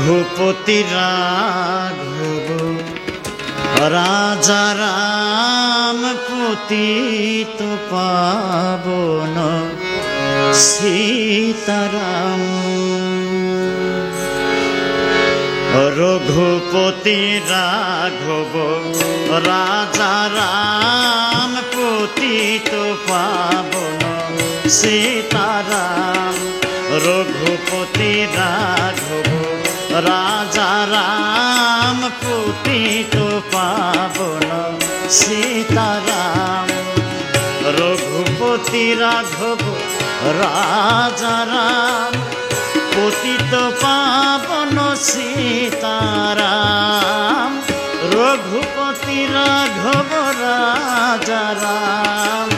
রঘুপতি রাঘব রাজা রাম পতিত পাবন সীতারাম। রঘুপতি রাঘব রাজা রাম পতিত পাবন সীতারাম। রঘুপতি রাঘব রাজা রাম পতিত পাবন সীতারাম। রঘুপতি রাঘব রাজা রাম পতিত পাবন সীতারাম। রঘুপতি রাঘব রাজা রাম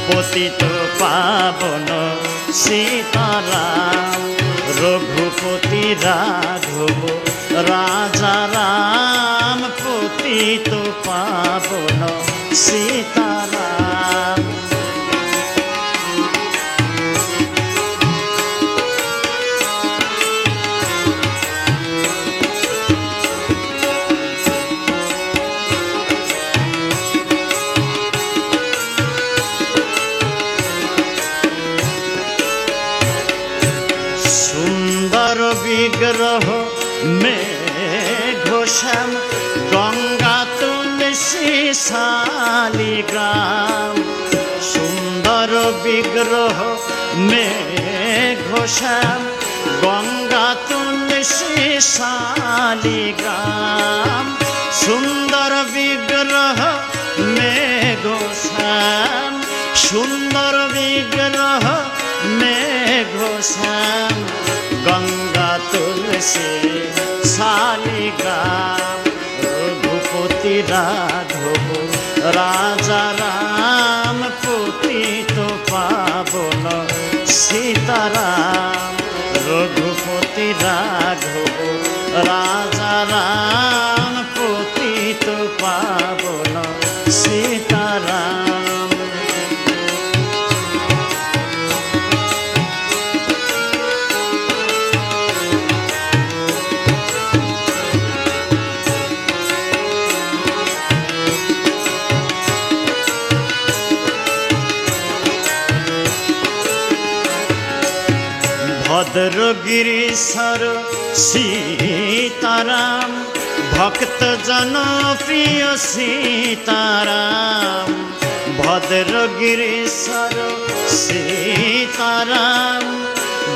পতিত পাবন সীতারাম। রঘুপতি রাঘব রাজা রাম পতিত পাবন সীতারাম। সুন্দর বিগ্রহ মেঘশ্যাম গঙ্গা তুলসী শালিগ্রাম। সুন্দর বিগ্রহ মেঘশ্যাম গঙ্গা তুলসী শালিগ্রাম। সুন্দর বিগ্রহ মেঘশ্যাম সুন্দর বিগ্রহ মেঘশ্যাম গঙ্গা তুলসী শালিগ্রাম। রঘুপতি রাঘব রাজা রাম পতিত পাবন সীতারাম। রঘুপতি রাঘব রাজা রাম পতিত পাবন সীতারাম। ভদ্রগিরিশ্বর সীতারাম ভক্ত জনপ্রিয় সীতারাম। ভদ্রগিরিশ্বর সীতারাম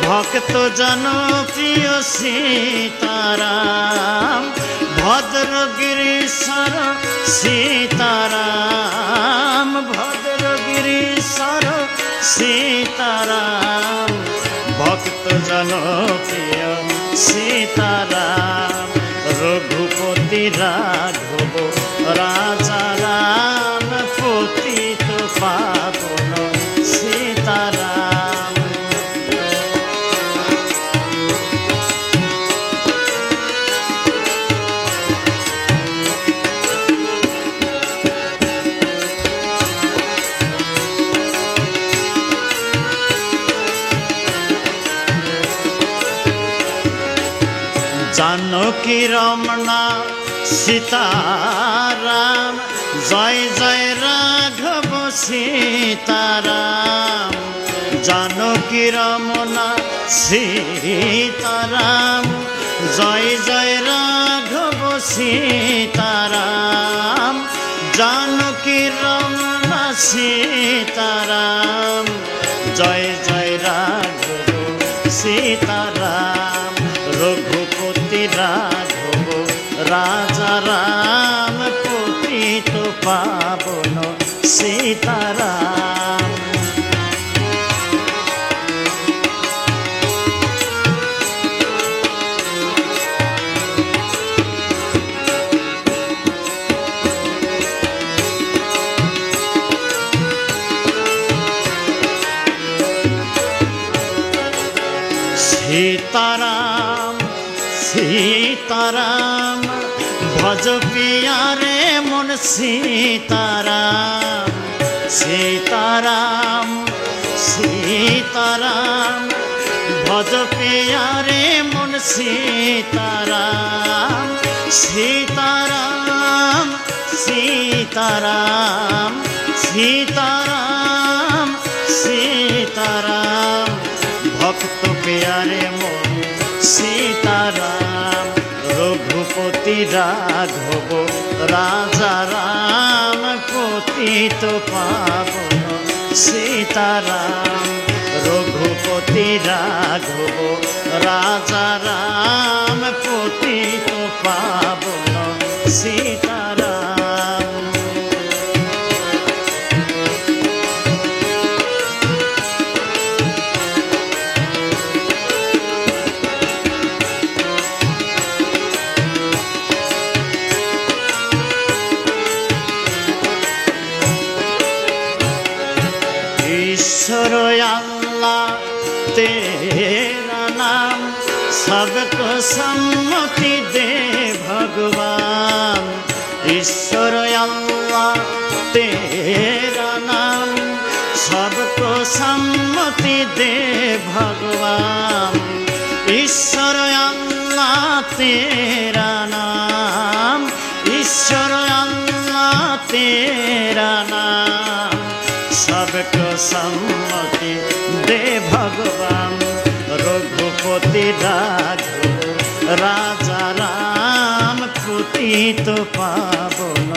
ভক্ত জনপ্রিয় সীতারাম। ভদ্রগিরিশ্বর সীতারাম ভদ্রগিরিশ্বর সীতারাম ভক্ত জনপ্রিয় সীতারাম। রঘুপতি রাঘব রাজা রাম পতিত পাবন সীতারাম। জানকী রমনা সীতারাম জয় জয় রাঘব সীতারাম। জানকী রমনা সীতারাম জয় জয় রাঘব সীতারাম। জানকী রমনা সীতারাম জয় জয় রাঘব সীতারাম। রঘুপতি রাঘব রাজা রাম পতিত পাবন সীতারাম। সীতারাম সীতারাম ভজ পিয়ারে মন সীতারাম। সীতারাম সীতারাম ভজ পিয়ারে মন सीताराम सीताराम सीताराम सीताराम सीताराम भक्त प्यारे मन सीताराम रघुपति राघव राजा राम पतित पावन सीताराम रघुपति राघव राजा राम पतित पावन सीताराम ईश्वर अल्लाह तेरा नाम सबको सम्मति दे भगवान ईश्वर अल्लाह तेरा नाम सबको सम्मति दे भगवान ईश्वर अल्लाह तेरा नाम ईश्वर अल्लाह तेरा नाम सबको सम्मति दे भगवान रघुपति राघव राजा राम पतित पावन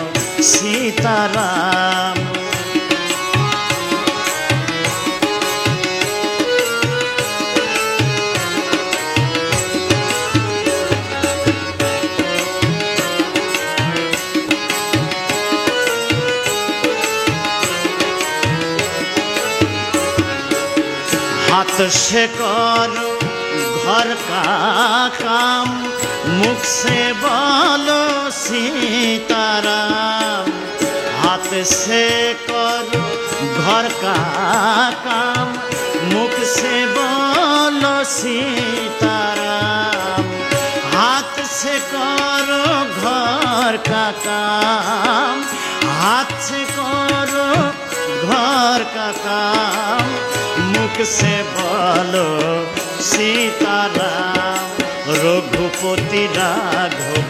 सीताराम हाथ से करो घर का काम मुख से बोलो सीताराम हाथ से करो घर का काम मुख से बोलो सीताराम हाथ से करो घर का काम हाथ से करो घर का काम मुख से बोलो सीताराम रघुपति राघव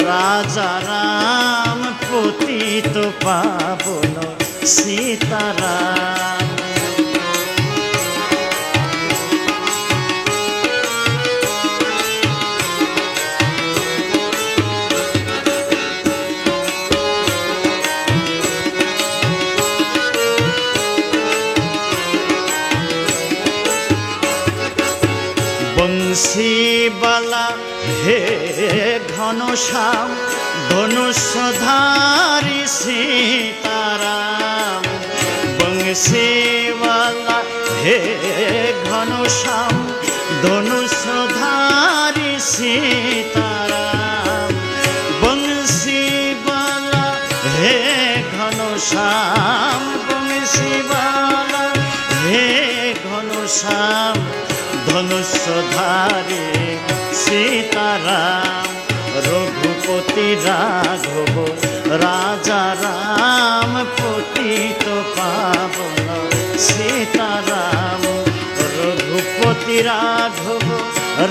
राजा राम पतित पावन सीताराम बंसी बाला हे घनश्याम धनुषधारी सीताराम बंसी बाला हे घनश्याम धनुषधारी सीताराम बंसी बाला हे घनश्याम बंसी बाला हे घनश्याम धनुषधारी सीताराम रघुपति राघव राजा राम पतित पावन सीताराम रघुपति राघव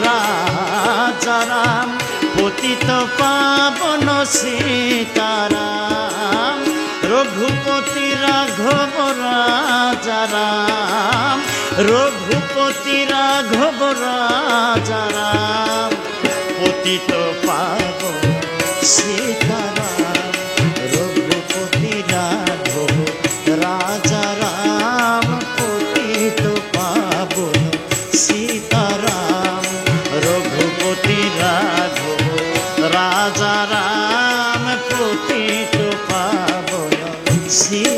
राजा राम पतित पावन सीताराम रघुपति राघव राजा राम रघुपति राघव राजा राम पतित पावन सीताराम रघुपति राघव राजा राम पतित पावन सीताराम रघुपति राघव राजा राम पतित पावन सीताराम।